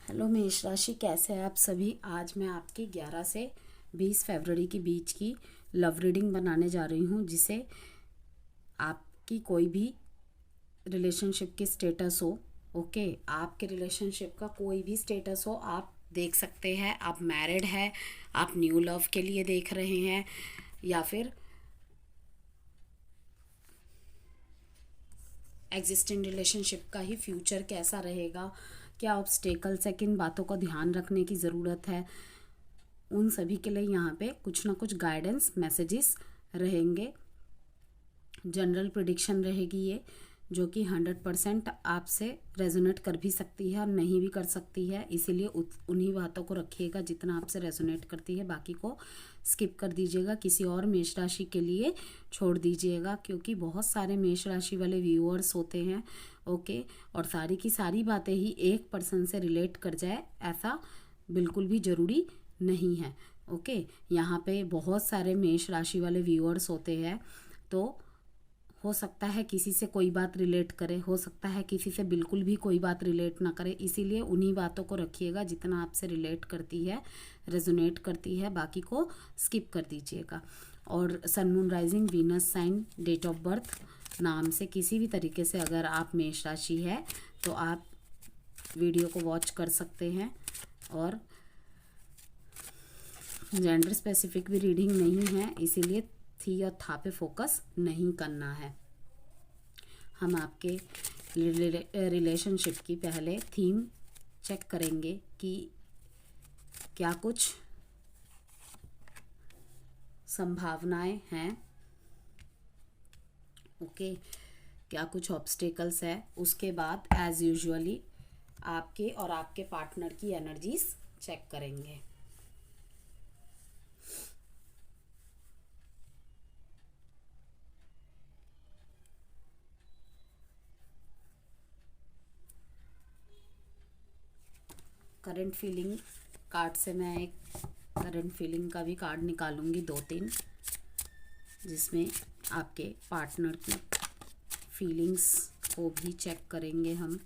Hello मेष राशि, कैसे हैं आप सभी। आज मैं आपकी 11 से 20 फरवरी के बीच की लव रीडिंग बनाने जा रही हूँ, जिसे आपकी कोई भी रिलेशनशिप की स्टेटस हो, ओके, आपके रिलेशनशिप का कोई भी स्टेटस हो, आप देख सकते हैं। आप मैरिड है, आप न्यू लव के लिए देख रहे हैं, या फिर एग्जिस्टिंग रिलेशनशिप का ही फ्यूचर कैसा रहेगा, क्या ऑब्स्टेकल्स है, किन बातों का ध्यान रखने की ज़रूरत है, उन सभी के लिए यहाँ पे कुछ ना कुछ गाइडेंस मैसेजेस रहेंगे। जनरल प्रिडिक्शन रहेगी ये, जो कि 100% आपसे रेजोनेट कर भी सकती है और नहीं भी कर सकती है, इसीलिए उन्हीं बातों को रखिएगा जितना आपसे रेजोनेट करती है, बाकी को स्किप कर दीजिएगा, किसी और मेष राशि के लिए छोड़ दीजिएगा, क्योंकि बहुत सारे मेष राशि वाले व्यूअर्स होते हैं, ओके, और सारी की सारी बातें ही एक पर्सन से रिलेट कर जाए ऐसा बिल्कुल भी ज़रूरी नहीं है, ओके। यहाँ पे बहुत सारे मेष राशि वाले व्यूअर्स होते हैं, तो हो सकता है किसी से कोई बात रिलेट करे, हो सकता है किसी से बिल्कुल भी कोई बात रिलेट ना करे, इसीलिए उन्हीं बातों को रखिएगा जितना आपसे रिलेट करती है, रेजोनेट करती है, बाकी को स्किप कर दीजिएगा। और sun moon rising Venus sign date of birth नाम से किसी भी तरीके से अगर आप मेष राशि है तो आप वीडियो को वॉच कर सकते हैं। और जेंडर स्पेसिफिक भी रीडिंग नहीं है, इसीलिए थी और था पे फोकस नहीं करना है। हम आपके रिलेशनशिप की पहले थीम चेक करेंगे कि क्या कुछ संभावनाएं हैं, ओके, क्या कुछ ऑब्स्टेकल्स है। उसके बाद एज यूजुअली आपके और आपके पार्टनर की एनर्जीज चेक करेंगे। करंट फीलिंग कार्ड से मैं एक करंट फीलिंग का भी कार्ड निकालूंगी, 2-3, जिसमें आपके पार्टनर की फीलिंग्स को भी चेक करेंगे हम।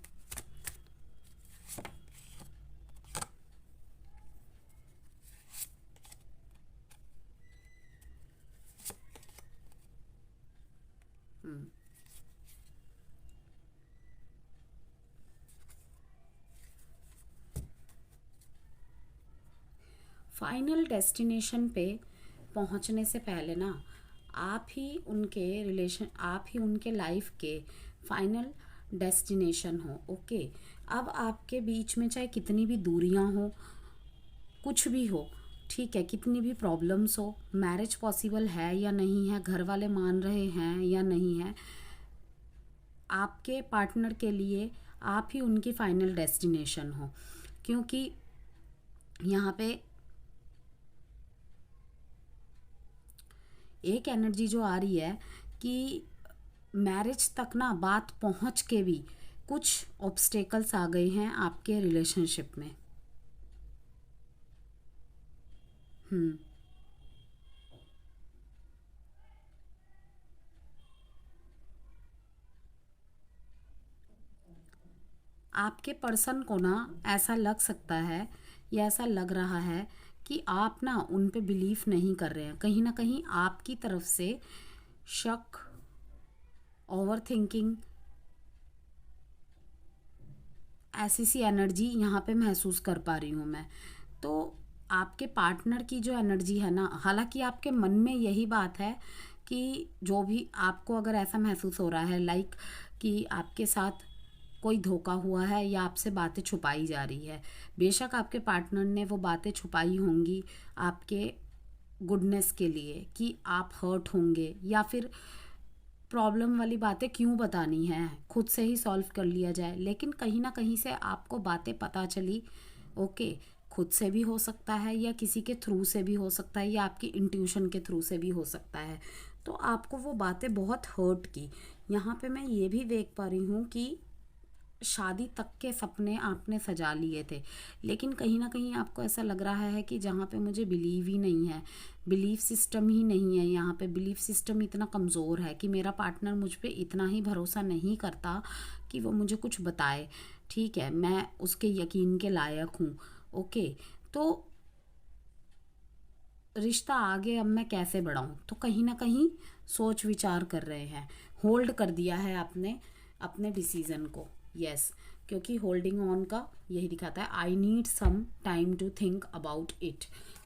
फाइनल डेस्टिनेशन पे पहुंचने से पहले ना आप ही उनके लाइफ के फाइनल डेस्टिनेशन हो, ओके। अब आपके बीच में चाहे कितनी भी दूरियां हो, कुछ भी हो, ठीक है, कितनी भी प्रॉब्लम्स हो, मैरिज पॉसिबल है या नहीं है, घर वाले मान रहे हैं या नहीं है, आपके पार्टनर के लिए आप ही उनकी फाइनल डेस्टिनेशन हो। क्योंकि यहाँ पे एक एनर्जी जो आ रही है कि मैरिज तक ना बात पहुंच के भी कुछ ऑब्स्टेकल्स आ गए हैं आपके रिलेशनशिप में। आपके पर्सन को ना ऐसा लग सकता है या ऐसा लग रहा है कि आप ना उन पे बिलीव नहीं कर रहे हैं, कहीं ना कहीं आपकी तरफ से शक, ओवर थिंकिंग, ऐसी सी एनर्जी यहाँ पे महसूस कर पा रही हूँ मैं। तो आपके पार्टनर की जो एनर्जी है ना, हालांकि आपके मन में यही बात है कि जो भी आपको अगर ऐसा महसूस हो रहा है लाइक कि आपके साथ कोई धोखा हुआ है या आपसे बातें छुपाई जा रही है, बेशक आपके पार्टनर ने वो बातें छुपाई होंगी आपके गुडनेस के लिए कि आप हर्ट होंगे, या फिर प्रॉब्लम वाली बातें क्यों बतानी है, खुद से ही सॉल्व कर लिया जाए। लेकिन कहीं ना कहीं से आपको बातें पता चली, ओके, खुद से भी हो सकता है या किसी के थ्रू से भी हो सकता है या आपकी इंट्यूशन के थ्रू से भी हो सकता है, तो आपको वो बातें बहुत हर्ट की। यहाँ पे मैं ये भी देख पा रही हूँ कि शादी तक के सपने आपने सजा लिए थे, लेकिन कहीं ना कहीं आपको ऐसा लग रहा है कि जहाँ पे मुझे बिलीव ही नहीं है, बिलीफ सिस्टम ही नहीं है, यहाँ पे बिलीफ सिस्टम इतना कमज़ोर है कि मेरा पार्टनर मुझ पे इतना ही भरोसा नहीं करता कि वो मुझे कुछ बताए, ठीक है, मैं उसके यकीन के लायक हूँ। ओके, तो रिश्ता आगे अब मैं कैसे बढ़ाऊँ, तो कहीं ना कहीं सोच विचार कर रहे हैं, होल्ड कर दिया है आपने अपने डिसीज़न को। यस, क्योंकि होल्डिंग ऑन का यही दिखाता है, I need some time to think about it.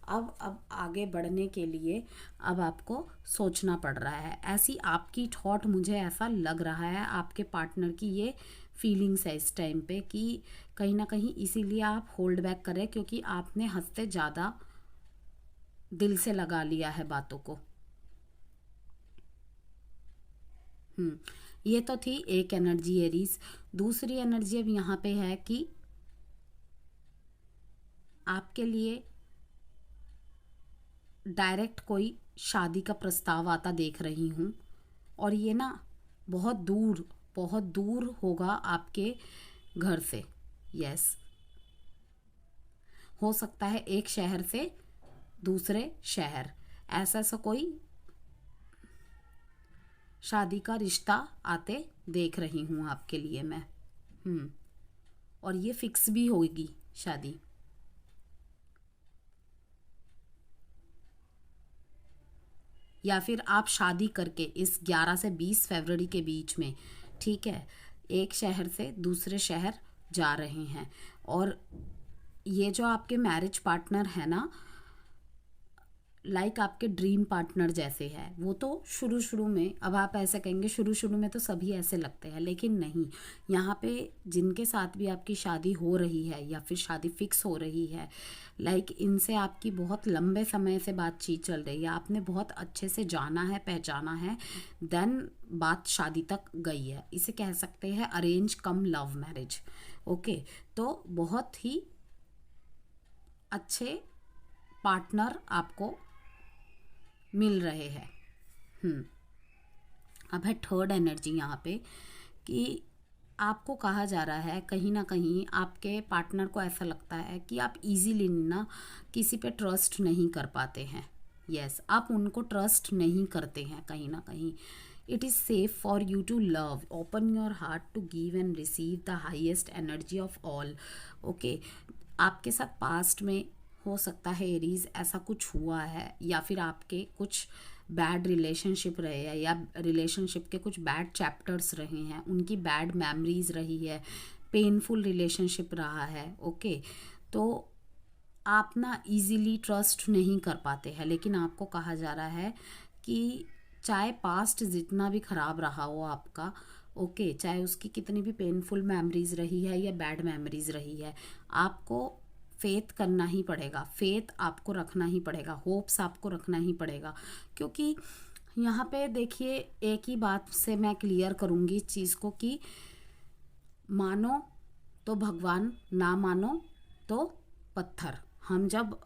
अब आगे बढ़ने के लिए अब आपको सोचना पड़ रहा है। ऐसी आपकी थॉट, मुझे ऐसा लग रहा है आपके पार्टनर की ये फीलिंग्स है इस टाइम पे कि कहीं ना कहीं इसीलिए आप होल्ड बैक कर रहे हैं, क्योंकि आपने हंसते ज़्यादा दिल से लगा लिया है बातों को। ये तो थी एक एनर्जी एरीज। दूसरी एनर्जी अब यहाँ पे है कि आपके लिए डायरेक्ट कोई शादी का प्रस्ताव आता देख रही हूँ, और ये ना बहुत दूर होगा आपके घर से। यस, हो सकता है एक शहर से दूसरे शहर, ऐसा कोई शादी का रिश्ता आते देख रही हूँ आपके लिए मैं। और ये फिक्स भी होगी शादी। या फिर आप शादी करके इस 11 से 20 फरवरी के बीच में, ठीक है, एक शहर से दूसरे शहर जा रहे हैं। और ये जो आपके मैरिज पार्टनर है ना, लाइक आपके ड्रीम पार्टनर जैसे है। वो तो शुरू में, अब आप ऐसे कहेंगे शुरू में तो सभी ऐसे लगते हैं, लेकिन नहीं, यहाँ पे जिनके साथ भी आपकी शादी हो रही है या फिर शादी फिक्स हो रही है, लाइक इनसे आपकी बहुत लंबे समय से बातचीत चल रही है, आपने बहुत अच्छे से जाना है, पहचाना है, देन बात शादी तक गई है। इसे कह सकते हैं अरेंज कम लव मैरिज। ओके, तो बहुत ही अच्छे पार्टनर आपको मिल रहे हैं। अब है थर्ड एनर्जी यहाँ पे कि आपको कहा जा रहा है, कहीं ना कहीं आपके पार्टनर को ऐसा लगता है कि आप इजीली ना किसी पे ट्रस्ट नहीं कर पाते हैं। यस, आप उनको ट्रस्ट नहीं करते हैं कहीं ना कहीं। It is safe for you to love, open your heart to give and receive the highest energy of all. Okay, आपके साथ पास्ट में हो सकता है एरीज ऐसा कुछ हुआ है, या फिर आपके कुछ बैड रिलेशनशिप रहे हैं, या रिलेशनशिप के कुछ बैड चैप्टर्स रहे हैं, उनकी बैड मेमोरीज रही है, पेनफुल रिलेशनशिप रहा है। ओके, तो आप ना इजीली ट्रस्ट नहीं कर पाते हैं, लेकिन आपको कहा जा रहा है कि चाहे पास्ट जितना भी ख़राब रहा हो आपका, ओके, चाहे उसकी कितनी भी पेनफुल मेमोरीज रही है या बैड मेमोरीज रही है, आपको फेथ करना ही पड़ेगा, फेथ आपको रखना ही पड़ेगा, होप्स आपको रखना ही पड़ेगा। क्योंकि यहाँ पे देखिए, एक ही बात से मैं क्लियर करूँगी इस चीज़ को कि मानो तो भगवान, ना मानो तो पत्थर। हम जब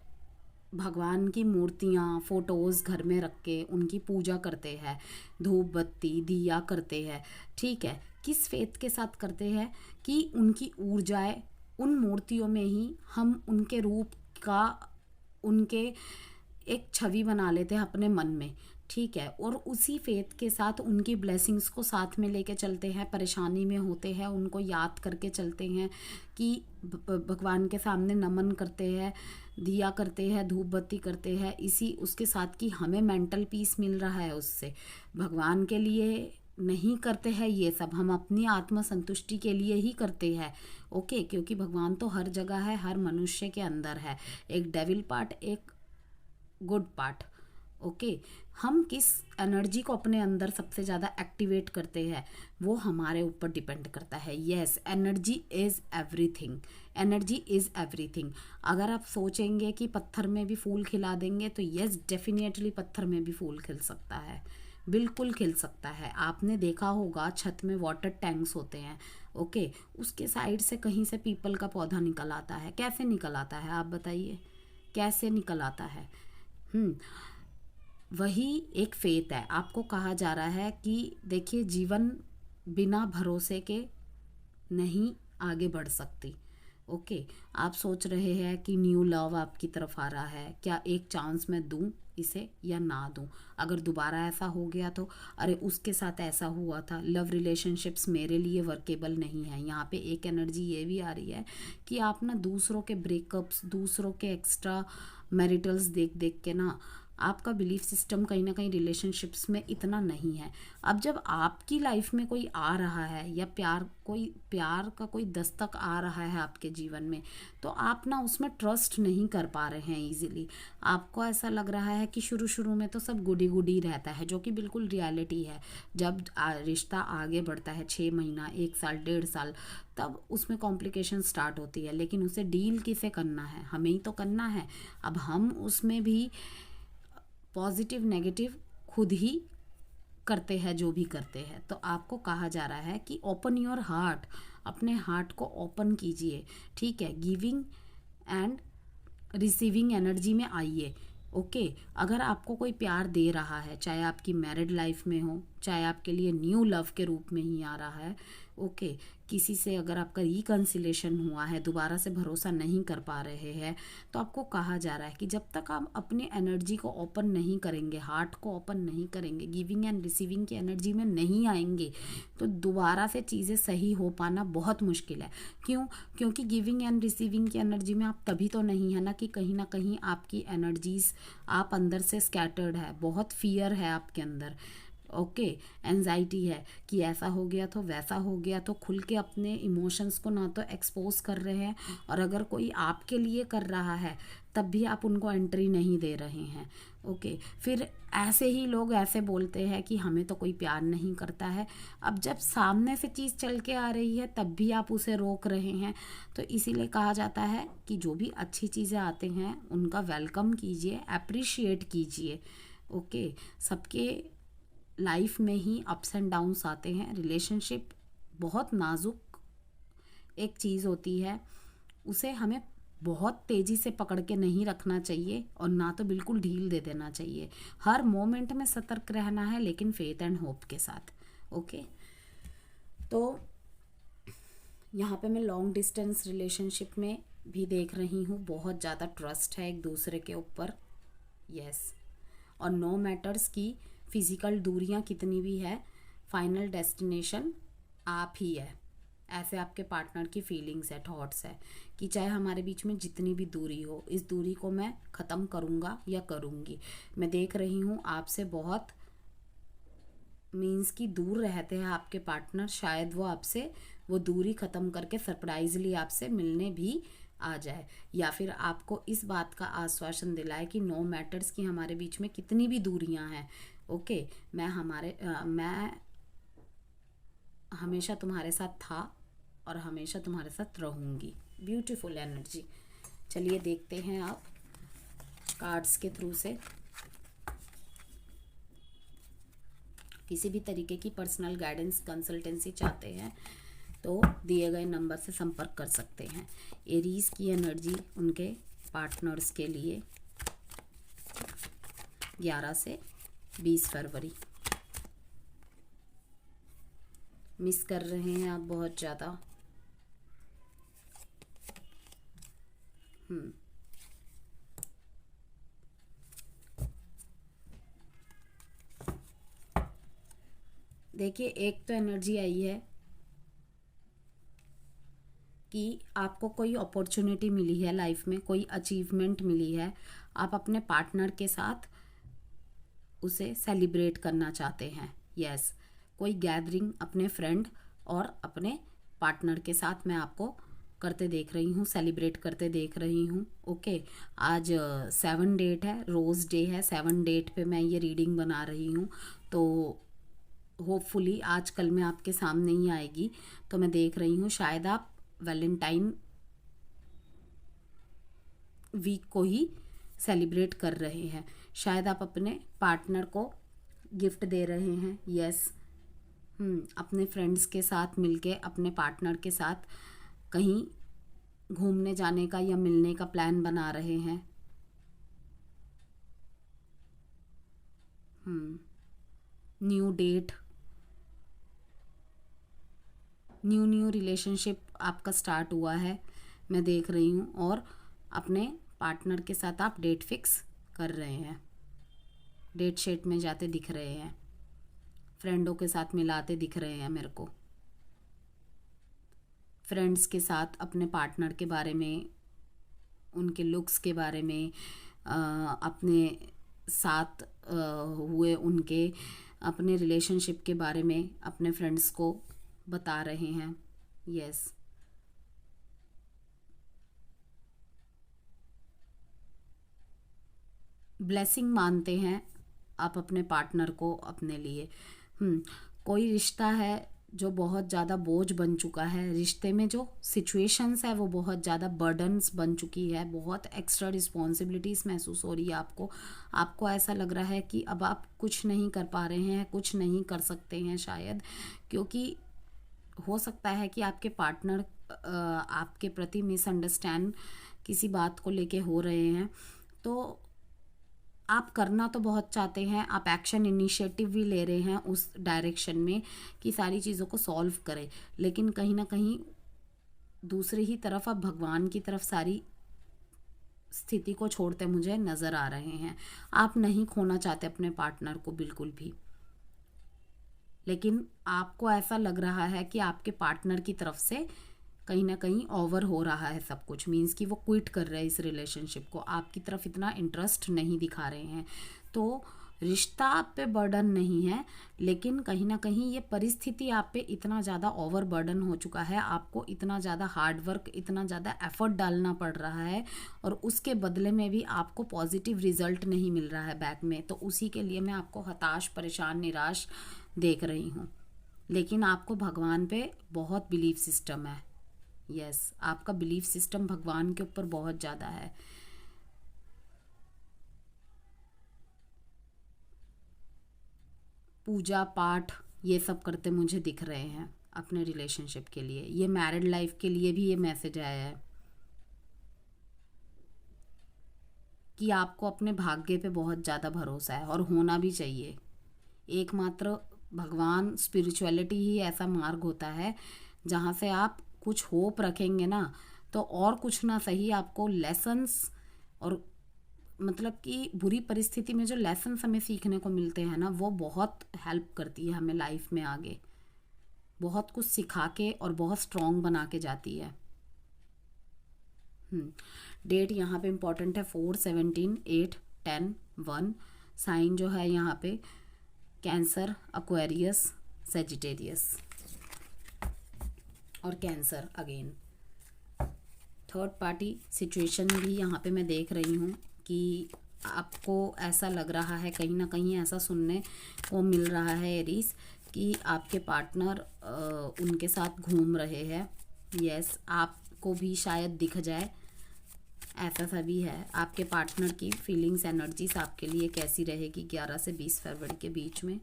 भगवान की मूर्तियाँ, फ़ोटोज़ घर में रख के उनकी पूजा करते हैं, धूप बत्ती दिया करते हैं, ठीक है, किस फेथ के साथ करते हैं कि उनकी ऊर्जाएं उन मूर्तियों में ही हम उनके रूप का, उनके एक छवि बना लेते हैं अपने मन में, ठीक है, और उसी फेथ के साथ उनकी ब्लेसिंग्स को साथ में लेके चलते हैं, परेशानी में होते हैं उनको याद करके चलते हैं कि भगवान के सामने नमन करते हैं, दिया करते हैं, धूप बत्ती करते हैं, इसी उसके साथ कि हमें मेंटल पीस मिल रहा है उससे। भगवान के लिए नहीं करते हैं ये सब, हम अपनी आत्म संतुष्टि के लिए ही करते हैं। ओके, क्योंकि भगवान तो हर जगह है, हर मनुष्य के अंदर है, एक डेविल पार्ट, एक गुड पार्ट। ओके, हम किस एनर्जी को अपने अंदर सबसे ज़्यादा एक्टिवेट करते हैं वो हमारे ऊपर डिपेंड करता है। Yes, energy is everything, energy is everything. अगर आप सोचेंगे कि पत्थर में भी फूल खिला देंगे, तो यस, डेफिनेटली पत्थर में भी फूल खिल सकता है, बिल्कुल खिल सकता है। आपने देखा होगा छत में वाटर टैंक्स होते हैं, ओके, उसके साइड से कहीं से पीपल का पौधा निकल आता है। कैसे निकल आता है आप बताइए, कैसे निकल आता है? वही एक फेथ है। आपको कहा जा रहा है कि देखिए, जीवन बिना भरोसे के नहीं आगे बढ़ सकती। ओके, आप सोच रहे हैं कि न्यू लव आपकी तरफ आ रहा है, क्या एक चांस मैं दूं इसे या ना दूं। अगर दोबारा ऐसा हो गया तो अरे उसके साथ ऐसा हुआ था, लव रिलेशनशिप्स मेरे लिए वर्केबल नहीं है। यहाँ पे एक एनर्जी ये भी आ रही है कि आप ना दूसरों के ब्रेकअप्स, दूसरों के एक्स्ट्रा मैरिटल्स देख देख के ना आपका बिलीफ सिस्टम कहीं ना कहीं रिलेशनशिप्स में इतना नहीं है। अब जब आपकी लाइफ में कोई आ रहा है या प्यार का कोई दस्तक आ रहा है आपके जीवन में, तो आप ना उसमें ट्रस्ट नहीं कर पा रहे हैं इजीली। आपको ऐसा लग रहा है कि शुरू शुरू में तो सब गुडी गुडी रहता है, जो कि बिल्कुल रियलिटी है। जब रिश्ता आगे बढ़ता है 6 महीना, 1 साल, 1.5 साल, तब उसमें कॉम्प्लिकेशन स्टार्ट होती है। लेकिन उसे डील किसे करना है? हमें ही तो करना है। अब हम उसमें भी पॉजिटिव नेगेटिव खुद ही करते हैं जो भी करते हैं। तो आपको कहा जा रहा है कि ओपन योर हार्ट, अपने हार्ट को ओपन कीजिए, ठीक है। गिविंग एंड रिसीविंग एनर्जी में आइए। ओके, अगर आपको कोई प्यार दे रहा है, चाहे आपकी मैरिड लाइफ में हो, चाहे आपके लिए न्यू लव के रूप में ही आ रहा है, ओके, किसी से अगर आपका रिकन्सिलेशन हुआ है, दोबारा से भरोसा नहीं कर पा रहे हैं, तो आपको कहा जा रहा है कि जब तक आप अपनी एनर्जी को ओपन नहीं करेंगे, हार्ट को ओपन नहीं करेंगे, गिविंग एंड रिसीविंग की एनर्जी में नहीं आएंगे, तो दोबारा से चीज़ें सही हो पाना बहुत मुश्किल है। क्यों? क्योंकि गिविंग एंड रिसीविंग की एनर्जी में आप तभी तो नहीं है ना कि कहीं ना कहीं आपकी एनर्जीज, आप अंदर से स्कैटर्ड है, बहुत फियर है आपके अंदर, ओके, एंजाइटी है कि ऐसा हो गया तो वैसा हो गया, तो खुल के अपने इमोशंस को ना तो एक्सपोज कर रहे हैं, और अगर कोई आपके लिए कर रहा है तब भी आप उनको एंट्री नहीं दे रहे हैं। ओके, फिर ऐसे ही लोग ऐसे बोलते हैं कि हमें तो कोई प्यार नहीं करता है। अब जब सामने से चीज़ चल के आ रही है तब भी आप उसे रोक रहे हैं। तो इसीलिए कहा जाता है कि जो भी अच्छी चीज़ें आते हैं उनका वेलकम कीजिए, अप्रिशिएट कीजिए। ओके, सबके लाइफ में ही अप्स एंड डाउन्स आते हैं। रिलेशनशिप बहुत नाजुक एक चीज़ होती है, उसे हमें बहुत तेज़ी से पकड़ के नहीं रखना चाहिए और ना तो बिल्कुल ढील दे देना चाहिए। हर मोमेंट में सतर्क रहना है, लेकिन फेथ एंड होप के साथ। ओके, तो यहाँ पे मैं लॉन्ग डिस्टेंस रिलेशनशिप में भी देख रही हूँ, बहुत ज़्यादा ट्रस्ट है एक दूसरे के ऊपर, यस। और नो मैटर्स की फिज़िकल दूरियां कितनी भी है, फाइनल डेस्टिनेशन आप ही है। ऐसे आपके पार्टनर की फीलिंग्स है, थॉट्स है कि चाहे हमारे बीच में जितनी भी दूरी हो, इस दूरी को मैं ख़त्म करूँगा या करूँगी। मैं देख रही हूँ आपसे बहुत मीन्स कि दूर रहते हैं आपके पार्टनर, शायद वो आपसे वो दूरी ख़त्म करके सरप्राइजली आपसे मिलने भी आ जाए, या फिर आपको इस बात का आश्वासन दिलाए कि नो मैटर्स कि हमारे बीच में कितनी भी दूरियां हैं, ओके, मैं हमेशा तुम्हारे साथ था और हमेशा तुम्हारे साथ रहूँगी। Beautiful energy. चलिए देखते हैं आप कार्ड्स के थ्रू से। किसी भी तरीके की पर्सनल गाइडेंस कंसल्टेंसी चाहते हैं तो दिए गए नंबर से संपर्क कर सकते हैं। एरीज की एनर्जी उनके पार्टनर्स के लिए 11 से 20 फरवरी। मिस कर रहे हैं आप बहुत ज़्यादा। देखिए, एक तो एनर्जी आई है कि आपको कोई अपॉर्चुनिटी मिली है लाइफ में, कोई अचीवमेंट मिली है, आप अपने पार्टनर के साथ उसे सेलिब्रेट करना चाहते हैं। यस, कोई गैदरिंग अपने फ्रेंड और अपने पार्टनर के साथ मैं आपको करते देख रही हूँ, सेलिब्रेट करते देख रही हूँ। ओके, आज 7 डेट है, रोज़ डे है। 7 डेट पे मैं ये रीडिंग बना रही हूँ, तो होपफुली आज कल में आपके सामने ही आएगी। तो मैं देख रही हूँ शायद आप वैलेंटाइन वीक को ही सेलिब्रेट कर रहे हैं, शायद आप अपने पार्टनर को गिफ्ट दे रहे हैं। यस, अपने फ्रेंड्स के साथ मिलके अपने पार्टनर के साथ कहीं घूमने जाने का या मिलने का प्लान बना रहे हैं। न्यू डेट, न्यू रिलेशनशिप आपका स्टार्ट हुआ है, मैं देख रही हूँ, और अपने पार्टनर के साथ आप डेट फिक्स कर रहे हैं। डेट शेट में जाते दिख रहे हैं, फ्रेंडों के साथ मिलाते दिख रहे हैं मेरे को। फ्रेंड्स के साथ अपने पार्टनर के बारे में, उनके लुक्स के बारे में, अपने साथ हुए उनके अपने रिलेशनशिप के बारे में अपने फ्रेंड्स को बता रहे हैं। यस, ब्लेसिंग मानते हैं आप अपने पार्टनर को अपने लिए। कोई रिश्ता है जो बहुत ज़्यादा बोझ बन चुका है, रिश्ते में जो सिचुएशंस है वो बहुत ज़्यादा बर्डन्स बन चुकी है, बहुत एक्स्ट्रा रिस्पॉन्सिबिलिटीज़ महसूस हो रही है आपको ऐसा लग रहा है कि अब आप कुछ नहीं कर पा रहे हैं, कुछ नहीं कर सकते हैं शायद, क्योंकि हो सकता है कि आपके पार्टनर आपके प्रति मिसअंडरस्टैंड किसी बात को लेके हो रहे हैं। तो आप करना तो बहुत चाहते हैं, आप एक्शन इनिशिएटिव भी ले रहे हैं उस डायरेक्शन में कि सारी चीज़ों को सॉल्व करें, लेकिन कहीं ना कहीं दूसरी ही तरफ आप भगवान की तरफ सारी स्थिति को छोड़ते मुझे नज़र आ रहे हैं। आप नहीं खोना चाहते अपने पार्टनर को बिल्कुल भी, लेकिन आपको ऐसा लग रहा है कि आपके पार्टनर की तरफ से कहीं ना कहीं ओवर हो रहा है सब कुछ, मीन्स कि वो क्विट कर रहे हैं इस रिलेशनशिप को, आपकी तरफ इतना इंटरेस्ट नहीं दिखा रहे हैं। तो रिश्ता आप पे बर्डन नहीं है, लेकिन कहीं ना कहीं ये परिस्थिति आप पे इतना ज़्यादा ओवर बर्डन हो चुका है, आपको इतना ज़्यादा हार्ड वर्क, इतना ज़्यादा एफर्ट डालना पड़ रहा है और उसके बदले में भी आपको पॉजिटिव रिजल्ट नहीं मिल रहा है बैक में। तो उसी के लिए मैं आपको हताश, परेशान, निराश देख रही हूँ। लेकिन आपको भगवान पे बहुत बिलीफ सिस्टम है। यस, आपका बिलीफ सिस्टम भगवान के ऊपर बहुत ज़्यादा है। पूजा पाठ ये सब करते मुझे दिख रहे हैं अपने रिलेशनशिप के लिए। ये मैरिड लाइफ के लिए भी ये मैसेज आया है कि आपको अपने भाग्य पे बहुत ज़्यादा भरोसा है और होना भी चाहिए। एकमात्र भगवान, स्पिरिचुअलिटी ही ऐसा मार्ग होता है जहाँ से आप कुछ होप रखेंगे ना, तो और कुछ ना सही आपको लेसन्स, और मतलब कि बुरी परिस्थिति में जो लेसन्स हमें सीखने को मिलते हैं ना, वो बहुत हेल्प करती है हमें लाइफ में आगे, बहुत कुछ सिखा के और बहुत स्ट्रॉन्ग बना के जाती है। डेट यहाँ पे इम्पॉर्टेंट है 4, 17, 8, 10, 1। साइन जो है यहाँ पे कैंसर, एक्वेरियस, सेजिटेरियस और cancer again. Third party situation भी यहाँ पे मैं देख रही हूँ कि आपको ऐसा लग रहा है, कहीं ना कहीं ऐसा सुनने को मिल रहा है एरीज, कि आपके पार्टनर उनके साथ घूम रहे हैं। यस, आपको भी शायद दिख जाए, ऐसा सा भी है। आपके पार्टनर की फीलिंग्स, एनर्जीज आपके लिए कैसी रहेगी 11 से 20 फरवरी के बीच में।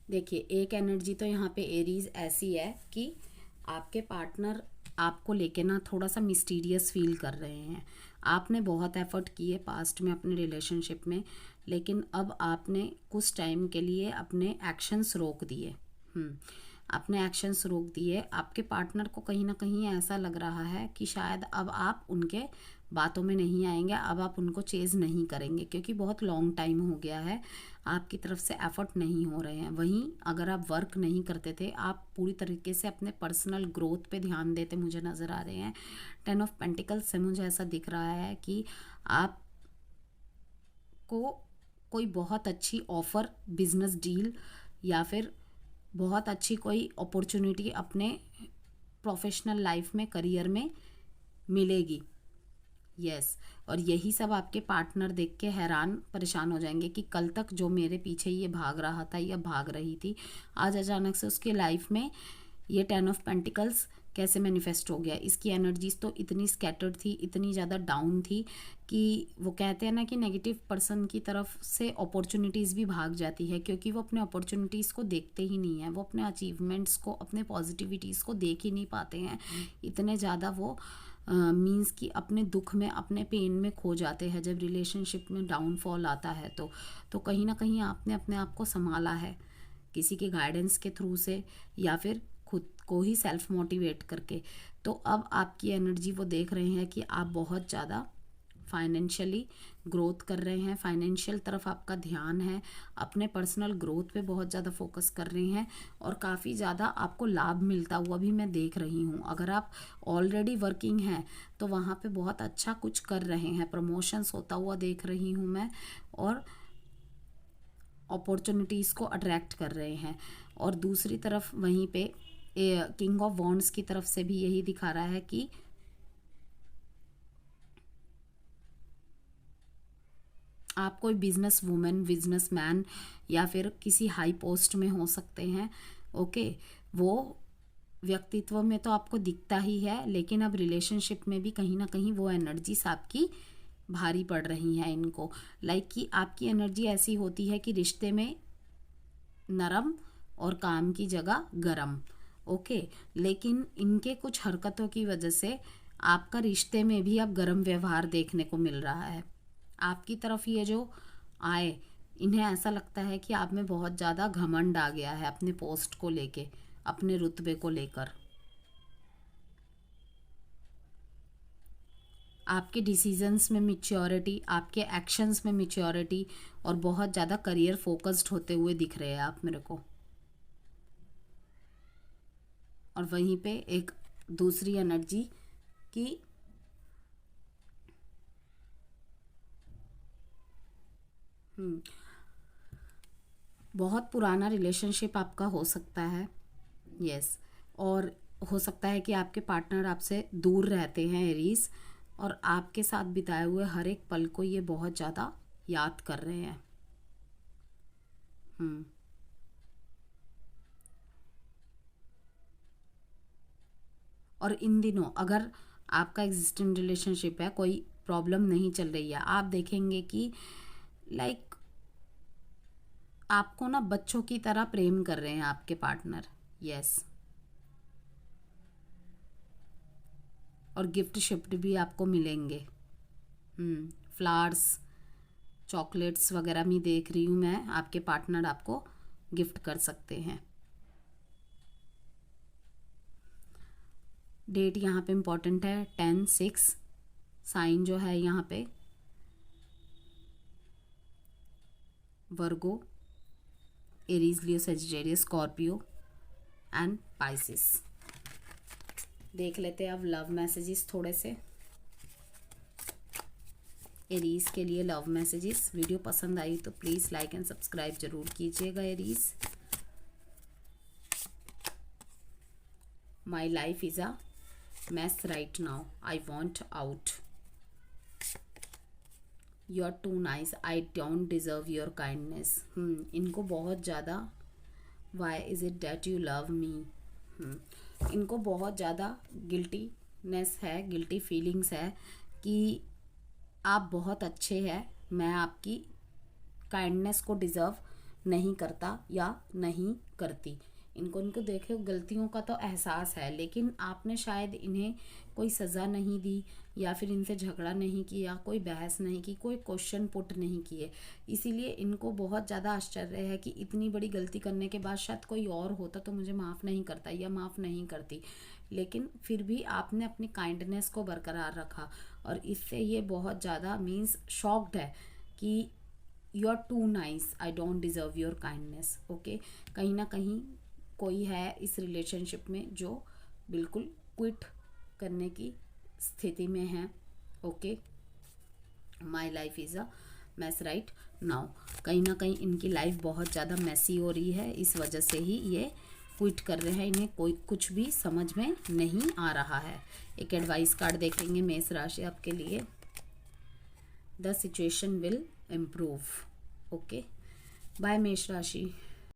देखिए, एक एनर्जी तो यहाँ पे एरीज ऐसी है कि आपके पार्टनर आपको लेके ना थोड़ा सा मिस्टीरियस फील कर रहे हैं। आपने बहुत एफर्ट किए पास्ट में अपने रिलेशनशिप में, लेकिन अब आपने कुछ टाइम के लिए अपने एक्शंस रोक दिए। अपने एक्शंस रोक दिए। आपके पार्टनर को कहीं ना कहीं ऐसा लग रहा है कि शायद अब आप उनके बातों में नहीं आएंगे, अब आप उनको चेज़ नहीं करेंगे, क्योंकि बहुत लॉन्ग टाइम हो गया है, आपकी तरफ से एफर्ट नहीं हो रहे हैं। वहीं अगर आप वर्क नहीं करते थे, आप पूरी तरीके से अपने पर्सनल ग्रोथ पे ध्यान देते मुझे नज़र आ रहे हैं। 10 ऑफ पेंटिकल्स से मुझे ऐसा दिख रहा है कि आप को कोई बहुत अच्छी ऑफ़र, बिजनेस डील या फिर बहुत अच्छी कोई अपॉर्चुनिटी अपने प्रोफेशनल लाइफ में, करियर में मिलेगी। यस, और यही सब आपके पार्टनर देख के हैरान परेशान हो जाएंगे कि कल तक जो मेरे पीछे ये भाग रहा था या भाग रही थी, आज अचानक से उसके लाइफ में ये 10 ऑफ पेंटिकल्स कैसे मैनिफेस्ट हो गया। इसकी एनर्जीज तो इतनी स्कैटर्ड थी, इतनी ज़्यादा डाउन थी कि वो कहते हैं ना कि नेगेटिव पर्सन की तरफ से अपॉर्चुनिटीज़ भी भाग जाती है, क्योंकि वो अपने अपॉर्चुनिटीज़ को देखते ही नहीं है, वो अपने अचीवमेंट्स को, अपने पॉजिटिविटीज़ को देख ही नहीं पाते हैं। इतने ज़्यादा वो मीन्स कि अपने दुख में, अपने पेन में खो जाते हैं जब रिलेशनशिप में डाउनफॉल आता है। तो कहीं ना कहीं आपने अपने आप को संभाला है किसी के गाइडेंस के थ्रू से, या फिर खुद को ही सेल्फ मोटिवेट करके। तो अब आपकी एनर्जी वो देख रहे हैं कि आप बहुत ज़्यादा फाइनेंशियली ग्रोथ कर रहे हैं, फाइनेंशियल तरफ आपका ध्यान है, अपने पर्सनल ग्रोथ पे बहुत ज़्यादा फोकस कर रहे हैं, और काफ़ी ज़्यादा आपको लाभ मिलता हुआ भी मैं देख रही हूँ। अगर आप ऑलरेडी वर्किंग हैं तो वहाँ पे बहुत अच्छा कुछ कर रहे हैं, प्रमोशंस होता हुआ देख रही हूँ मैं, और अपॉर्चुनिटीज़ को अट्रैक्ट कर रहे हैं। और दूसरी तरफ वहीं पे किंग ऑफ वॉन्ड्स की तरफ से भी यही दिखा रहा है कि आप कोई बिजनेस वुमेन, बिजनेस मैन या फिर किसी हाई पोस्ट में हो सकते हैं। ओके, वो व्यक्तित्व में तो आपको दिखता ही है, लेकिन अब रिलेशनशिप में भी कहीं ना कहीं वो एनर्जीज आपकी भारी पड़ रही हैं इनको। लाइक कि आपकी एनर्जी ऐसी होती है कि रिश्ते में नरम और काम की जगह गरम। ओके, लेकिन इनके कुछ हरकतों की वजह से आपका रिश्ते में भी अब गरम व्यवहार देखने को मिल रहा है। आपकी तरफ ये जो आए, इन्हें ऐसा लगता है कि आप में बहुत ज़्यादा घमंड आ गया है अपने पोस्ट को लेके, अपने रुतबे को लेकर। आपके डिसीजंस में मैच्योरिटी, आपके एक्शंस में मैच्योरिटी, और बहुत ज़्यादा करियर फोकस्ड होते हुए दिख रहे हैं आप मेरे को। और वहीं पे एक दूसरी एनर्जी की बहुत पुराना रिलेशनशिप आपका हो सकता है। यस, और हो सकता है कि आपके पार्टनर आपसे दूर रहते हैं एरीज, और आपके साथ बिताए हुए हर एक पल को ये बहुत ज़्यादा याद कर रहे हैं। और इन दिनों अगर आपका एग्जिस्टिंग रिलेशनशिप है, कोई प्रॉब्लम नहीं चल रही है, आप देखेंगे कि लाइक आपको ना बच्चों की तरह प्रेम कर रहे हैं आपके पार्टनर। यस, और गिफ्ट शिफ्ट भी आपको मिलेंगे। फ्लावर्स, चॉकलेट्स वगैरह भी देख रही हूँ मैं, आपके पार्टनर आपको गिफ्ट कर सकते हैं। डेट यहाँ पे इम्पॉर्टेंट है, 10/6। साइन जो है यहाँ पे Virgo, Aries, Leo, Sagittarius, Scorpio and Pisces. देख लेते हैं अब लव मैसेजेस थोड़े से एरीज के लिए। लव मैसेजेस, वीडियो पसंद आई तो प्लीज़ लाइक एंड सब्सक्राइब जरूर कीजिएगा Aries. My life is a mess right now, I want out, you're too nice, I don't deserve your kindness। इनको बहुत ज़्यादा why is it that you love me, इनको बहुत ज़्यादा गिल्टीनेस है, guilty feelings है कि आप बहुत अच्छे हैं, मैं आपकी काइंडनेस को डिज़र्व नहीं करता या नहीं करती। इनको देखे गलतियों का तो एहसास है, लेकिन आपने शायद इन्हें कोई सज़ा नहीं दी, या फिर इनसे झगड़ा नहीं किया, कोई बहस नहीं की, कोई क्वेश्चन पुट नहीं किए। इसीलिए इनको बहुत ज़्यादा आश्चर्य है कि इतनी बड़ी गलती करने के बाद शायद कोई और होता तो मुझे माफ़ नहीं करता या माफ़ नहीं करती, लेकिन फिर भी आपने अपनी काइंडनेस को बरकरार रखा। और इससे ये बहुत ज़्यादा मीन्स शॉक्ड है कि you are too nice, I don't deserve your kindness. Okay, कहीं ना कहीं कोई है इस रिलेशनशिप में जो बिल्कुल क्विट करने की स्थिति में है। Okay, my life is a mess right now. कहीं ना कहीं इनकी लाइफ बहुत ज़्यादा मैसी हो रही है, इस वजह से ही ये क्विट कर रहे हैं, इन्हें कोई कुछ भी समझ में नहीं आ रहा है। एक एडवाइस कार्ड देखेंगे मेष राशि आपके लिए। The situation will improve. Okay, bye मेष राशि।